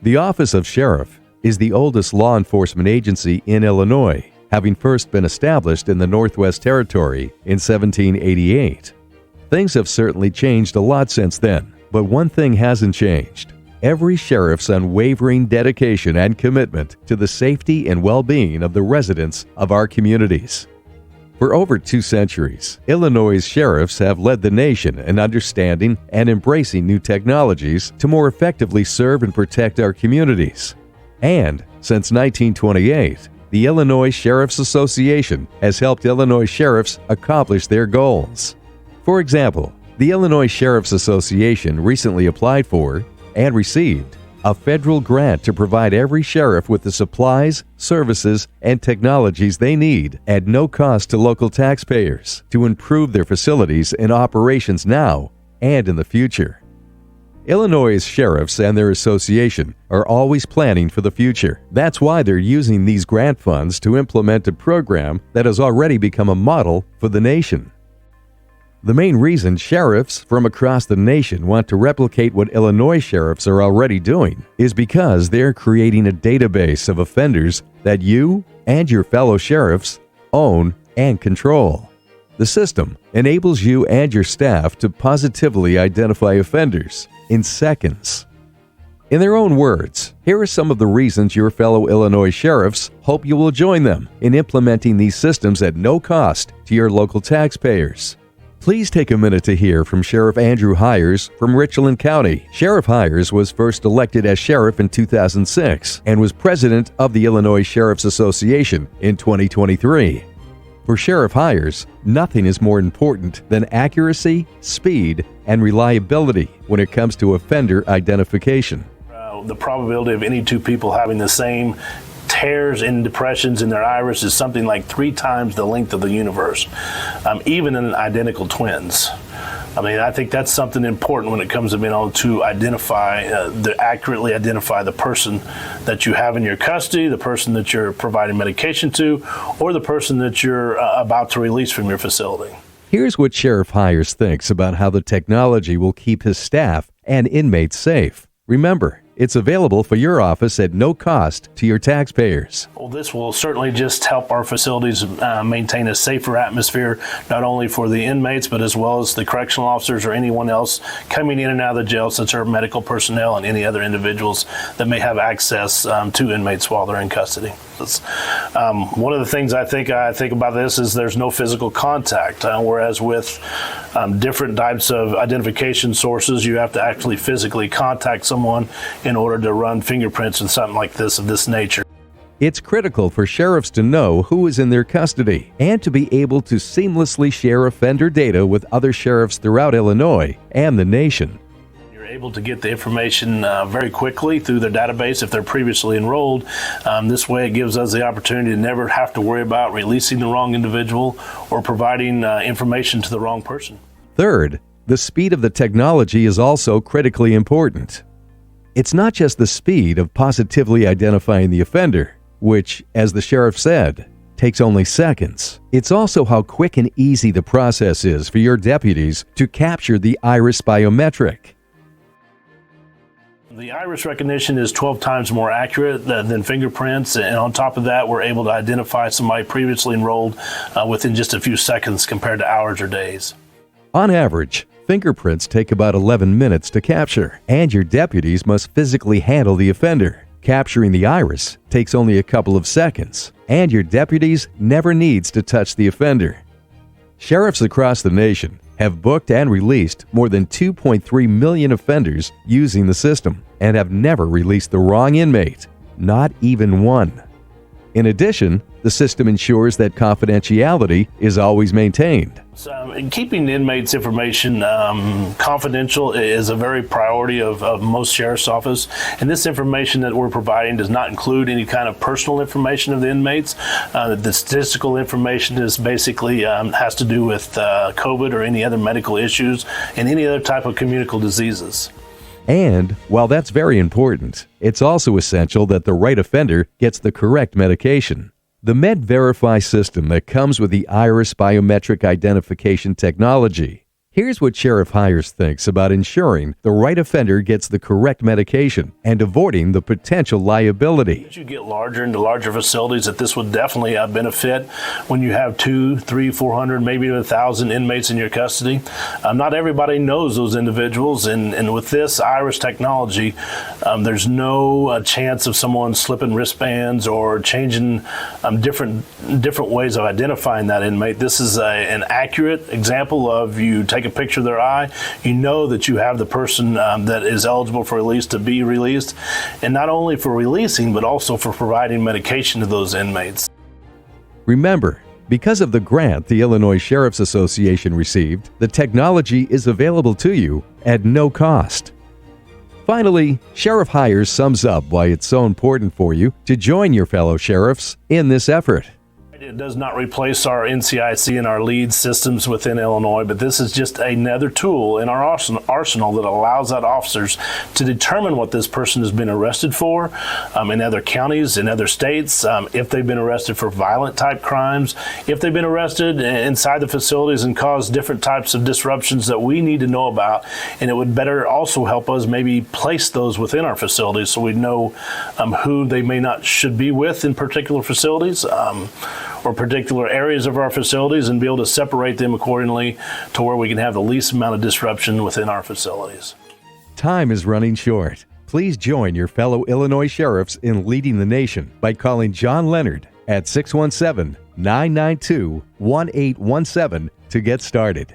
The Office of Sheriff is the oldest law enforcement agency in Illinois, having first been established in the Northwest Territory in 1788. Things have certainly changed a lot since then, but one thing hasn't changed: every sheriff's unwavering dedication and commitment to the safety and well-being of the residents of our communities. For over 2 centuries, Illinois' sheriffs have led the nation in understanding and embracing new technologies to more effectively serve and protect our communities. And since 1928, the Illinois Sheriff's Association has helped Illinois sheriffs accomplish their goals. For example, the Illinois Sheriff's Association recently applied for and received a federal grant to provide every sheriff with the supplies, services, and technologies they need at no cost to local taxpayers to improve their facilities and operations now and in the future. Illinois' sheriffs and their association are always planning for the future. That's why they're using these grant funds to implement a program that has already become a model for the nation. The main reason sheriffs from across the nation want to replicate what Illinois sheriffs are already doing is because they're creating a database of offenders that you and your fellow sheriffs own and control. The system enables you and your staff to positively identify offenders in seconds. In their own words, here are some of the reasons your fellow Illinois sheriffs hope you will join them in implementing these systems at no cost to your local taxpayers. Please take a minute to hear from Sheriff Andrew Hires from Richland County. Sheriff Hires was first elected as sheriff in 2006 and was president of the Illinois Sheriff's Association in 2023. For Sheriff Hires, nothing is more important than accuracy, speed, and reliability when it comes to offender identification. The probability of any two people having the same tears and depressions in their iris is something like 3 times the length of the universe, even in identical twins. I think that's something important when it comes to being able to accurately identify the person that you have in your custody, the person that you're providing medication to, or the person that you're about to release from your facility. Here's what Sheriff Hires thinks about how the technology will keep his staff and inmates safe. Remember, it's available for your office at no cost to your taxpayers. Well, this will certainly just help our facilities maintain a safer atmosphere, not only for the inmates, but as well as the correctional officers or anyone else coming in and out of the jail, such as our medical personnel and any other individuals that may have access to inmates while they're in custody. One of the things I think about this is there's no physical contact, whereas with different types of identification sources, you have to actually physically contact someone in order to run fingerprints and something like this of this nature. It's critical for sheriffs to know who is in their custody and to be able to seamlessly share offender data with other sheriffs throughout Illinois and the nation. Able to get the information very quickly through their database if they're previously enrolled. This way it gives us the opportunity to never have to worry about releasing the wrong individual or providing information to the wrong person. Third, the speed of the technology is also critically important. It's not just the speed of positively identifying the offender, which, as the sheriff said, takes only seconds. It's also how quick and easy the process is for your deputies to capture the iris biometric. The iris recognition is 12 times more accurate than fingerprints, and on top of that, we're able to identify somebody previously enrolled within just a few seconds compared to hours or days. On average, fingerprints take about 11 minutes to capture, and your deputies must physically handle the offender. Capturing the iris takes only a couple of seconds, and your deputies never needs to touch the offender. Sheriffs across the nation have booked and released more than 2.3 million offenders using the system and have never released the wrong inmate, not even one. In addition, the system ensures that confidentiality is always maintained. Keeping the inmates' information confidential is a very priority of most sheriff's office, and this information that we're providing does not include any kind of personal information of the inmates. The statistical information is basically has to do with COVID or any other medical issues and any other type of communicable diseases. And while that's very important, it's also essential that the right offender gets the correct medication. The MedVerify system that comes with the iris biometric identification technology Here's what Sheriff Hires thinks about ensuring the right offender gets the correct medication and avoiding the potential liability. As you get larger into larger facilities, that this would definitely benefit when you have 200, 300, 400, maybe 1,000 inmates in your custody. Not everybody knows those individuals, and with this iris technology, there's no chance of someone slipping wristbands or changing different ways of identifying that inmate. This is an accurate example of you take a picture of their eye, you know that you have the person that is eligible for release to be released, and not only for releasing, but also for providing medication to those inmates. Remember, because of the grant the Illinois Sheriff's Association received, the technology is available to you at no cost. Finally, Sheriff Hires sums up why it's so important for you to join your fellow sheriffs in this effort. It does not replace our NCIC and our lead systems within Illinois, but this is just another tool in our arsenal that allows our officers to determine what this person has been arrested for in other counties, in other states, if they've been arrested for violent type crimes, if they've been arrested inside the facilities and caused different types of disruptions that we need to know about. And it would better also help us maybe place those within our facilities so we know who they may not should be with in particular facilities. Or particular areas of our facilities, and be able to separate them accordingly to where we can have the least amount of disruption within our facilities. Time is running short. Please join your fellow Illinois sheriffs in leading the nation by calling John Leonard at 617-992-1817 to get started.